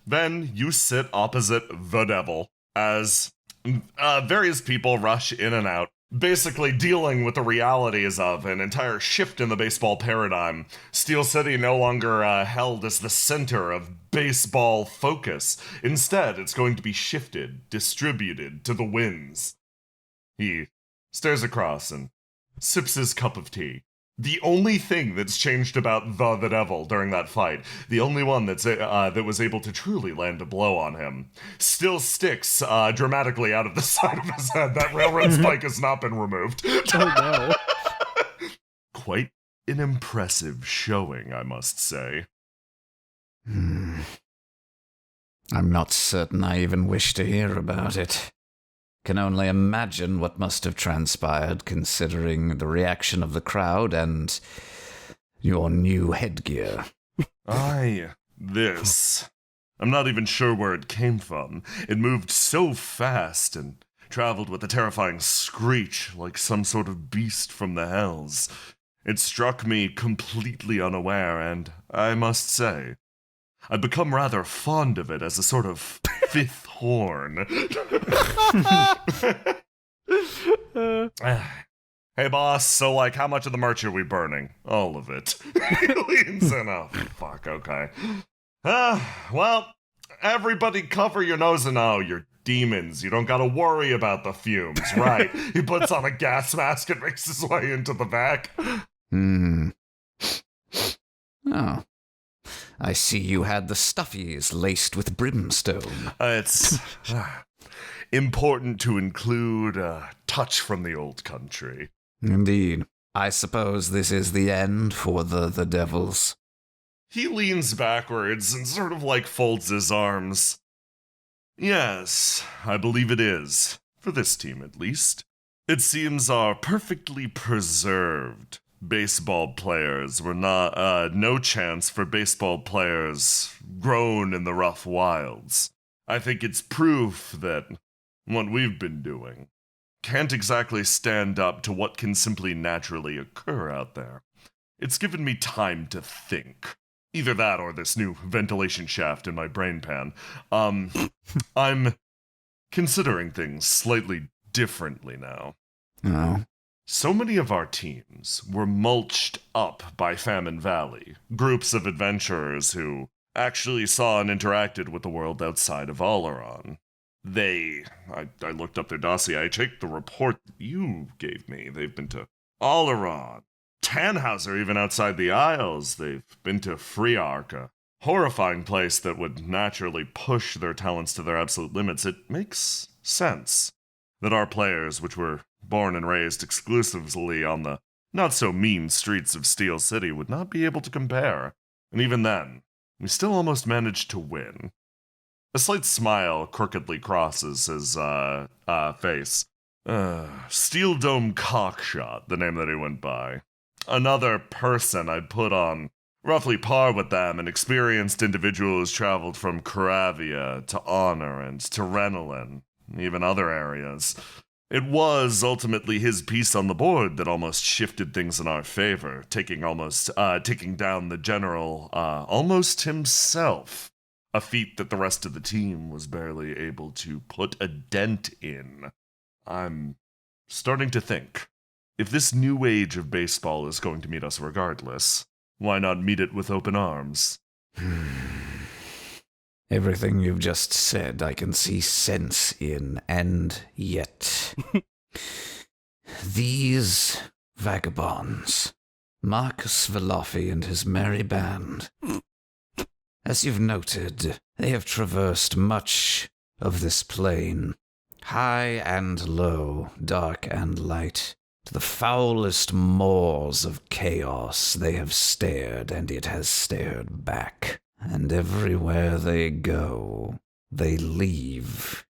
Then you sit opposite the devil as various people rush in and out, basically dealing with the realities of an entire shift in the baseball paradigm. Steel City no longer held as the center of baseball focus. Instead, it's going to be shifted, distributed to the winds. He stares across and sips his cup of tea. The only thing that's changed about the devil during that fight, the only one that was able to truly land a blow on him, still sticks dramatically out of the side of his head. That railroad spike has not been removed. Oh, no. Quite an impressive showing, I must say. I'm not certain I even wish to hear about it. Can only imagine what must have transpired considering the reaction of the crowd and your new headgear. This. I'm not even sure where it came from. It moved so fast and traveled with a terrifying screech like some sort of beast from the hells. It struck me completely unaware, and I must say, I've become rather fond of it as a sort of fifth horn. Hey, boss, so, how much of the merch are we burning? All of it. He leans in. Oh, fuck, okay. Well, everybody cover your nose and you're demons. You don't gotta worry about the fumes, right? He puts on a gas mask and makes his way into the back. Oh. I see you had the stuffies laced with brimstone. It's important to include a touch from the old country. Indeed. I suppose this is the end for the devils. He leans backwards and sort of folds his arms. Yes, I believe it is. For this team, at least. It seems our perfectly preserved baseball players were no chance for baseball players grown in the rough wilds. I think it's proof that what we've been doing can't exactly stand up to what can simply naturally occur out there. It's given me time to think. Either that or this new ventilation shaft in my brain pan. I'm considering things slightly differently now. Oh. So many of our teams were mulched up by Famine Valley, groups of adventurers who actually saw and interacted with the world outside of Oleron. I looked up their dossier, I checked the report that you gave me. They've been to Oleron, Tannhauser, even outside the Isles. They've been to Freark, a horrifying place that would naturally push their talents to their absolute limits. It makes sense that our players, which were born and raised exclusively on the not-so-mean streets of Steel City, would not be able to compare. And even then, we still almost managed to win. A slight smile crookedly crosses his face. Steel Dome Cockshot, the name that he went by. Another person I'd put on roughly par with them, an experienced individual who's traveled from Caravia to Honor and to Renelin, even other areas. It was ultimately his piece on the board that almost shifted things in our favor, taking down the general almost himself, a feat that the rest of the team was barely able to put a dent in. I'm starting to think, if this new age of baseball is going to meet us regardless, why not meet it with open arms? Everything you've just said I can see sense in, and yet these vagabonds, Marcus Velofi and his merry band, as you've noted, they have traversed much of this plane, high and low, dark and light. To the foulest maws of chaos they have stared, and it has stared back. And everywhere they go, they leave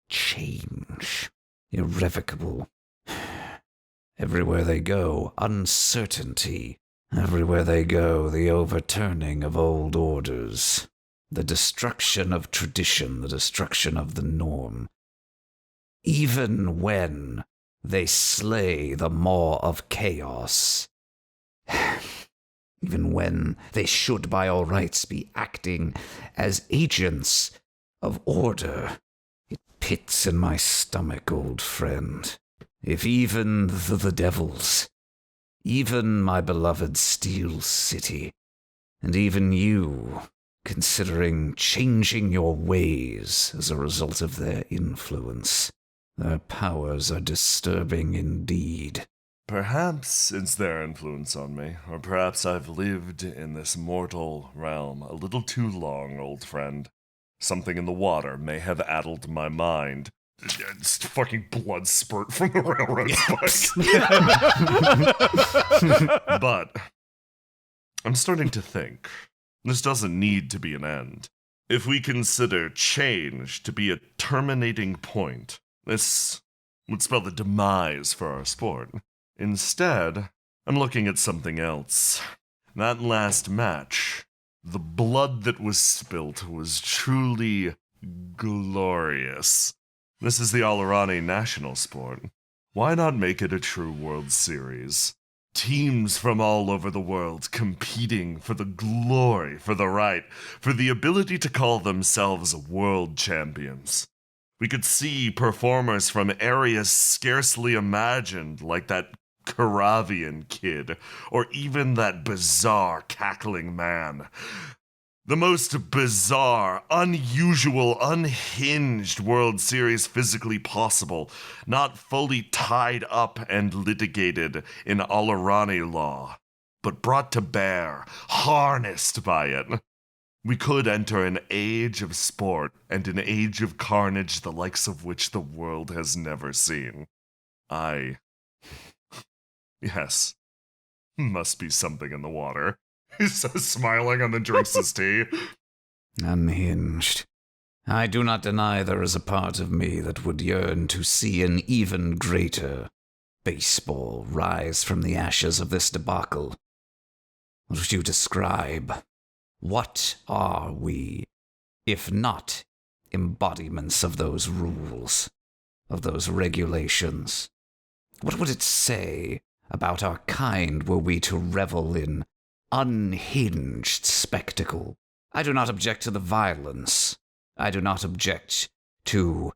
change, irrevocable. Everywhere they go, uncertainty. Everywhere they go, the overturning of old orders, the destruction of tradition, the destruction of the norm. Even when they slay the maw of chaos, even when they should by all rights be acting as agents of order. It pits in my stomach, old friend. If even the devils, even my beloved Steel City, and even you, considering changing your ways as a result of their influence, their powers are disturbing indeed. Perhaps it's their influence on me, or perhaps I've lived in this mortal realm a little too long, old friend. Something in the water may have addled my mind. It's fucking blood spurt from the railroad spike. But I'm starting to think this doesn't need to be an end. If we consider change to be a terminating point, this would spell the demise for our sport. Instead, I'm looking at something else. That last match, the blood that was spilt was truly glorious. This is the Alarani national sport. Why not make it a true World Series? Teams from all over the world competing for the glory, for the right, for the ability to call themselves world champions. We could see performers from areas scarcely imagined, like that Karavian kid, or even that bizarre cackling man. The most bizarre, unusual, unhinged World Series physically possible, not fully tied up and litigated in Alarani law, but brought to bear, harnessed by it. We could enter an age of sport and an age of carnage the likes of which the world has never seen. Yes, must be something in the water. He's so smiling and then drinks his tea. Unhinged. I do not deny there is a part of me that would yearn to see an even greater baseball rise from the ashes of this debacle. What would you describe? What are we, if not embodiments of those rules, of those regulations? What would it say about our kind were we to revel in unhinged spectacle? I do not object to the violence. I do not object to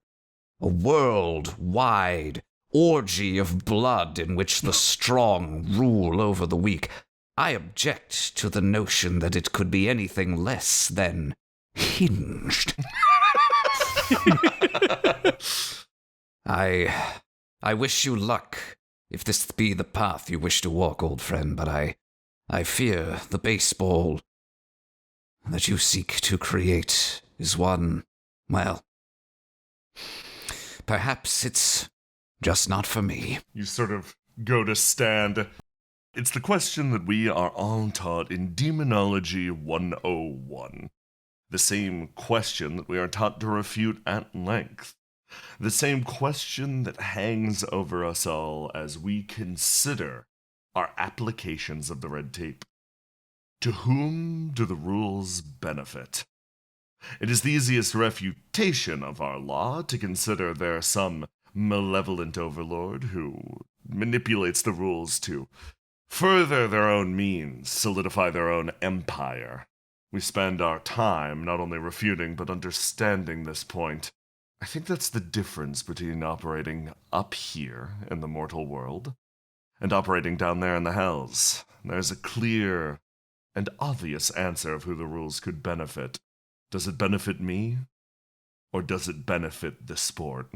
a worldwide orgy of blood in which the strong rule over the weak. I object to the notion that it could be anything less than hinged. I wish you luck, if this be the path you wish to walk, old friend, but I fear the baseball that you seek to create is one, well, perhaps it's just not for me. You sort of go to stand. It's the question that we are all taught in Demonology 101. The same question that we are taught to refute at length. The same question that hangs over us all as we consider our applications of the red tape. To whom do the rules benefit? It is the easiest refutation of our law to consider there some malevolent overlord who manipulates the rules to further their own means, solidify their own empire. We spend our time not only refuting but understanding this point. I think that's the difference between operating up here in the mortal world and operating down there in the hells. There's a clear and obvious answer of who the rules could benefit. Does it benefit me, or does it benefit the sport?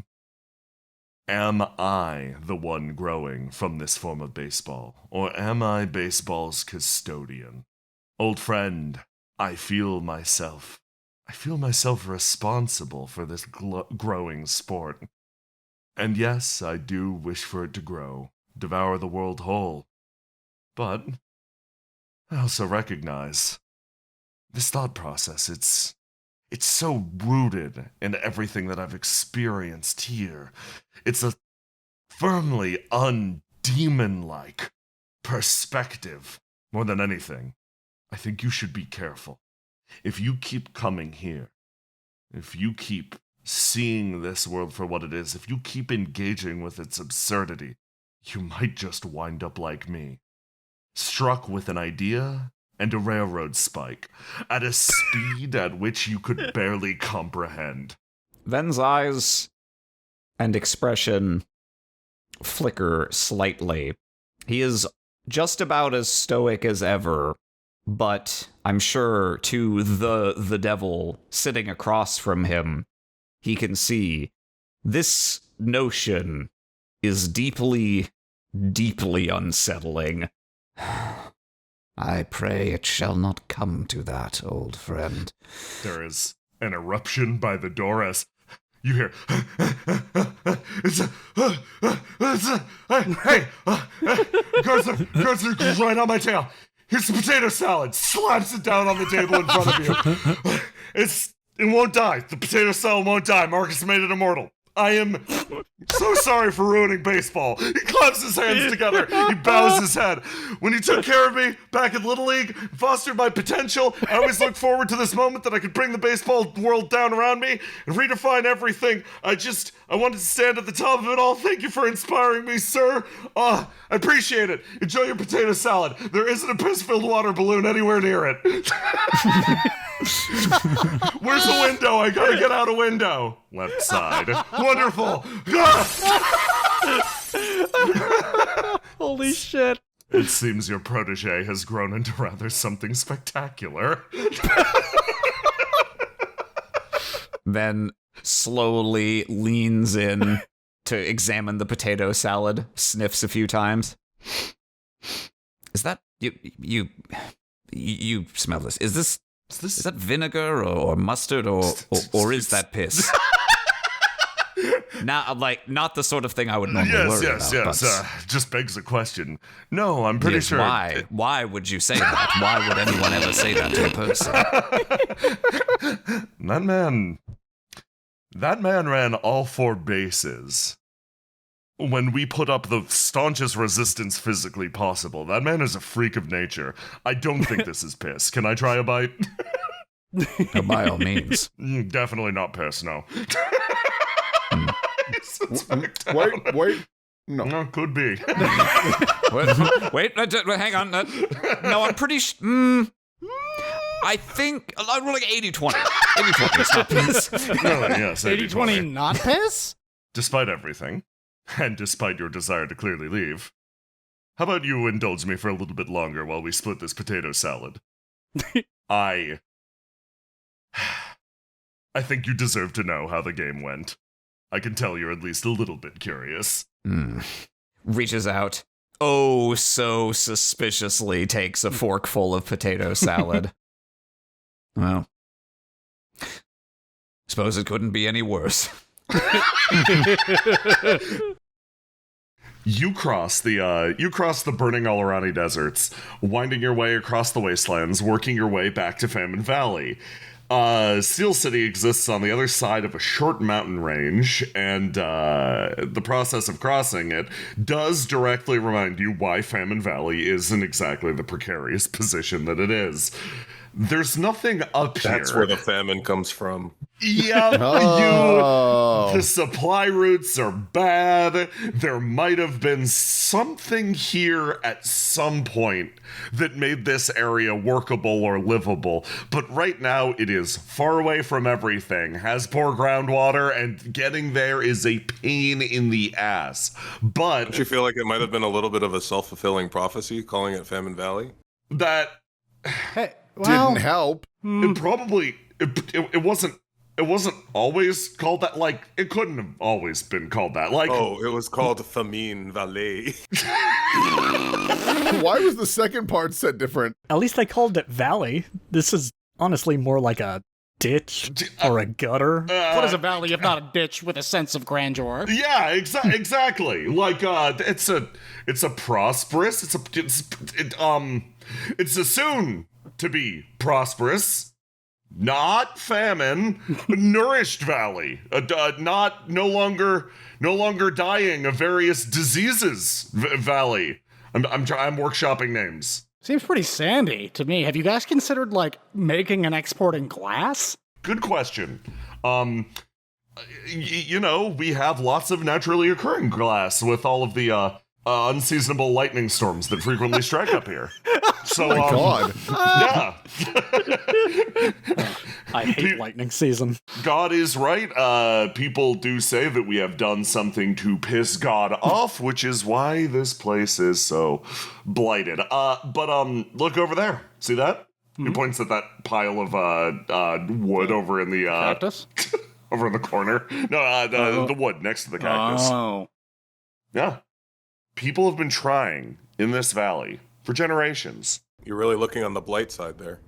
Am I the one growing from this form of baseball, or am I baseball's custodian? Old friend, I feel myself responsible for this growing sport. And yes, I do wish for it to grow, devour the world whole. But I also recognize this thought process, it's so rooted in everything that I've experienced here. It's a firmly undemon-like perspective. More than anything, I think you should be careful. If you keep coming here, if you keep seeing this world for what it is, if you keep engaging with its absurdity, you might just wind up like me. Struck with an idea and a railroad spike at a speed at which you could barely comprehend. Ven's eyes and expression flicker slightly. He is just about as stoic as ever, but I'm sure to the devil sitting across from him, he can see this notion is deeply, deeply unsettling. I pray it shall not come to that, old friend. There is an eruption by the door as you hear, hey, Guardsman goes right on my tail. Here's some potato salad. Slaps it down on the table in front of you. It won't die. The potato salad won't die. Marcus made it immortal. I am so sorry for ruining baseball. He claps his hands together. He bows his head. When he took care of me back in Little League, fostered my potential, I always looked forward to this moment that I could bring the baseball world down around me and redefine everything. I wanted to stand at the top of it all. Thank you for inspiring me, sir. I appreciate it. Enjoy your potato salad. There isn't a piss-filled water balloon anywhere near it. Where's the window? I gotta get out a window. Left side. Wonderful. Holy shit. It seems your protege has grown into rather something spectacular. Then slowly leans in to examine the potato salad, sniffs a few times. Is that you smell this? Is that vinegar or mustard or is that piss? Not the sort of thing I would normally worry about. Yes. Just begs the question. No, I'm pretty sure. Why? Why would you say that? Why would anyone ever say that to a person? That man ran all 4 bases. When we put up the staunchest resistance physically possible, that man is a freak of nature. I don't think this is piss. Can I try a bite? By all means. Definitely not piss, no. Wait. No, could be. wait, hang on. No, I'm pretty I think I'm like 80-20. 80-20, it's not piss. Yes, 80-20 not piss? Despite everything, and despite your desire to clearly leave, how about you indulge me for a little bit longer while we split this potato salad? I think you deserve to know how the game went. I can tell you're at least a little bit curious. Reaches out, oh so suspiciously takes a forkful of potato salad. Well, suppose it couldn't be any worse. You cross the burning Alorani deserts, winding your way across the wastelands, working your way back to Famine Valley. Steel City exists on the other side of a short mountain range, and the process of crossing it does directly remind you why Famine Valley is in exactly the precarious position that it is. There's nothing up here. That's where the famine comes from. Yeah, the supply routes are bad. There might have been something here at some point that made this area workable or livable, but right now it is far away from everything, has poor groundwater, and getting there is a pain in the ass. But don't you feel like it might have been a little bit of a self-fulfilling prophecy, calling it Famine Valley? That Well, didn't help. It probably it wasn't always called that. Like, it couldn't have always been called that. Like, it was called Famine Valley. Why was the second part said different? at least they called it valley. This is honestly more like a ditch or a gutter. What is a valley if not a ditch with a sense of grandeur? yeah, exactly. Like, it's a prosperous. It's a soon to be prosperous, not famine, nourished valley, no longer dying of various diseases valley. I'm workshopping names. Seems pretty sandy to me. Have you guys considered, like, making and exporting glass? Good question. We have lots of naturally occurring glass with all of the unseasonable lightning storms that frequently strike up here. So, God. yeah. I hate lightning season. God is right. People do say that we have done something to piss God off, which is why this place is so blighted. But look over there. See that? He points at that pile of wood over in the Cactus? over in the corner. No, the wood next to the cactus. Oh. Yeah. People have been trying in this valley for generations. You're really looking on the blight side there.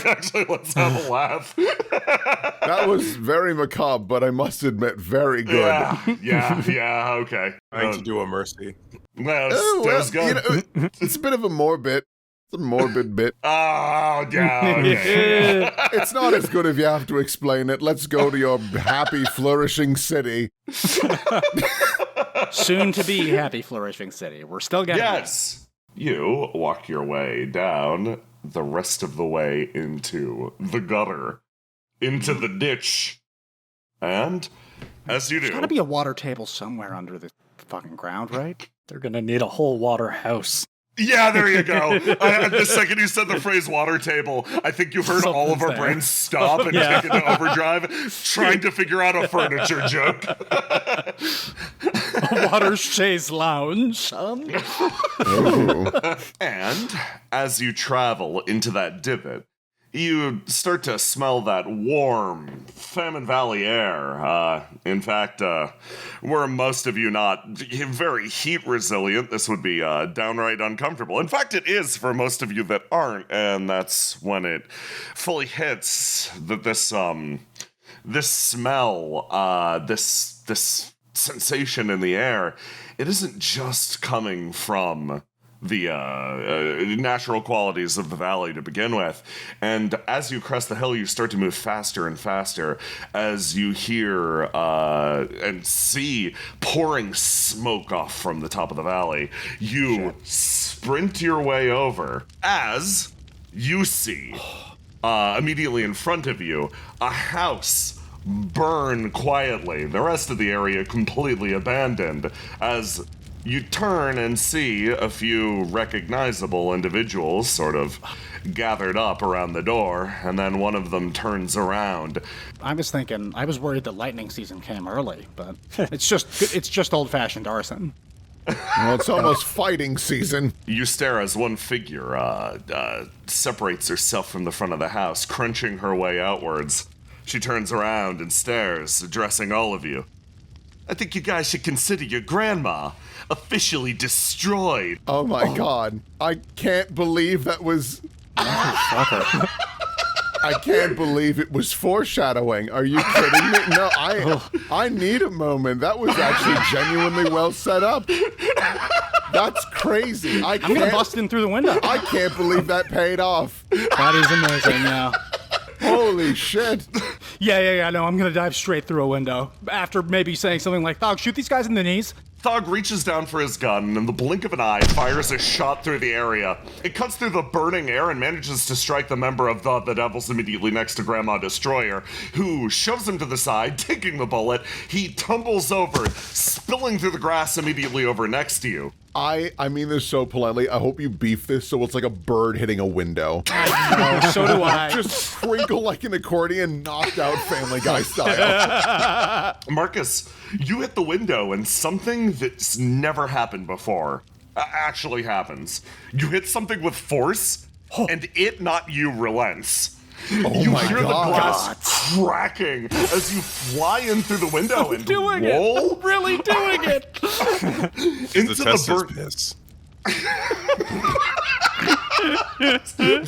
Actually, let's have a laugh. That was very macabre, but I must admit, very good. Yeah, okay. Trying to do a mercy. Well, Oh, that was well, good. it's a bit of a morbid. It's a morbid bit. Oh, yeah, okay. It's not as good if you have to explain it. Let's go to your happy, flourishing city. Soon to be happy, flourishing city. We're still getting Yes. You walk your way down the rest of the way into the gutter, into the ditch. And as you There's do, gotta be a water table somewhere under the fucking ground, right? They're gonna need a whole water house. yeah, there you go. The second you said the phrase water table, I think you heard all of our Something's there. brains stop and kick into overdrive, trying to figure out a furniture joke. A water chaise lounge. And as you travel into that divot, you start to smell that warm Famine Valley air. In fact, were most of you not very heat resilient, this would be downright uncomfortable. In fact, it is for most of you that aren't, and that's when it fully hits that this smell, this sensation in the air, it isn't just coming from the natural qualities of the valley to begin with. And as you crest the hill, you start to move faster and faster as you hear and see pouring smoke off from the top of the valley. You sprint your way over as you see immediately in front of you a house burn quietly, the rest of the area completely abandoned, as you turn and see a few recognizable individuals sort of gathered up around the door, and then one of them turns around. I was worried that lightning season came early, but it's just old-fashioned arson. Well, it's almost fighting season. You stare as one figure separates herself from the front of the house, crunching her way outwards. She turns around and stares, addressing all of you. I think you guys should consider your grandma officially destroyed. Oh my God. I can't believe that was... I can't believe it was foreshadowing. Are you kidding me? No, I need a moment. That was actually genuinely well set up. That's crazy. I'm gonna bust in through the window. I can't believe that paid off. That is amazing, yeah. Holy shit. Yeah, no, I'm gonna dive straight through a window. After maybe saying something like, "Dog, shoot these guys in the knees." Thog reaches down for his gun and in the blink of an eye fires a shot through the area. It cuts through the burning air and manages to strike the member of the Devils immediately next to Grandma Destroyer, who shoves him to the side, taking the bullet. He tumbles over, spilling through the grass immediately over next to you. I mean this so politely. I hope you beef this so it's like a bird hitting a window. So do I. Just crinkle like an accordion, knocked out Family Guy style. Marcus, you hit the window and something that's never happened before actually happens. You hit something with force, and it, not you, relents. You my hear God. the glass cracking as you fly in through the window and doing roll it. I'm really doing it. into The test is the piss.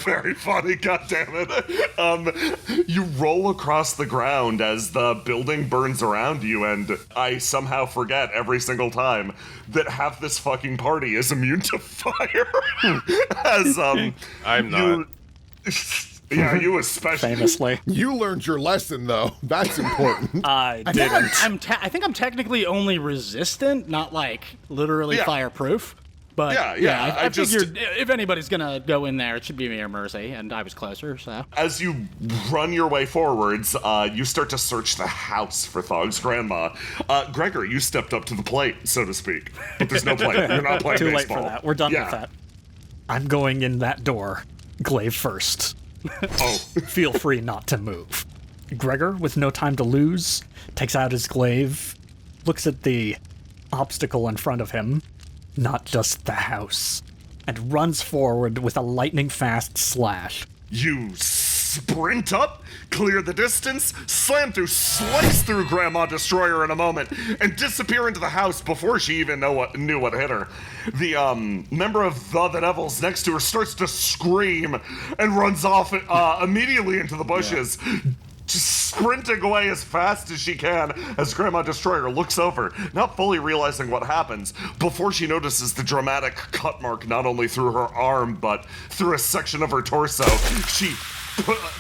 Very funny, goddammit. You roll across the ground as the building burns around you, and I somehow forget every single time that half this fucking party is immune to fire. As I'm not. Yeah, you especially. Famously. You learned your lesson, though. That's important. I didn't. I think I'm technically only resistant, not like literally Yeah. fireproof. But Yeah, I figured if anybody's gonna go in there, it should be me or Mercy, and I was closer, so. As you run your way forwards, you start to search the house for Thog's grandma. Gregor, you stepped up to the plate, so to speak. But there's no plate. You're not playing Too baseball. late for that. We're done with that. I'm going in that door, glaive first. Oh. Feel free not to move. Gregor, with no time to lose, takes out his glaive, looks at the obstacle in front of him, not just the house, and runs forward with a lightning-fast slash. You sprint up, clear the distance, slam through, slice through Grandma Destroyer in a moment, and disappear into the house before she even knew what hit her. The member of the Devils next to her starts to scream and runs off immediately into the bushes. Just sprinting away as fast as she can as Grandma Destroyer looks over, not fully realizing what happens, before she notices the dramatic cut mark not only through her arm, but through a section of her torso. She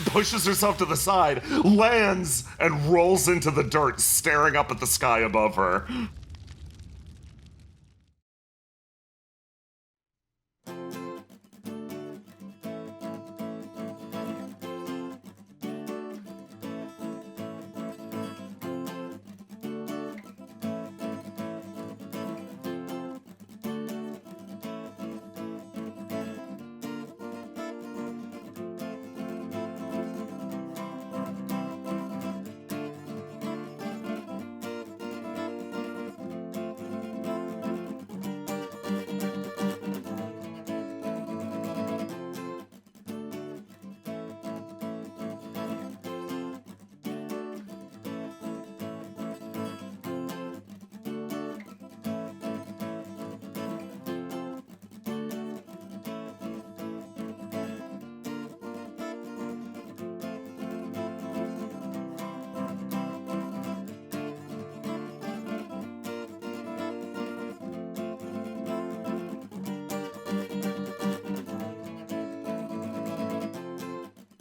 pushes herself to the side, lands, and rolls into the dirt, staring up at the sky above her.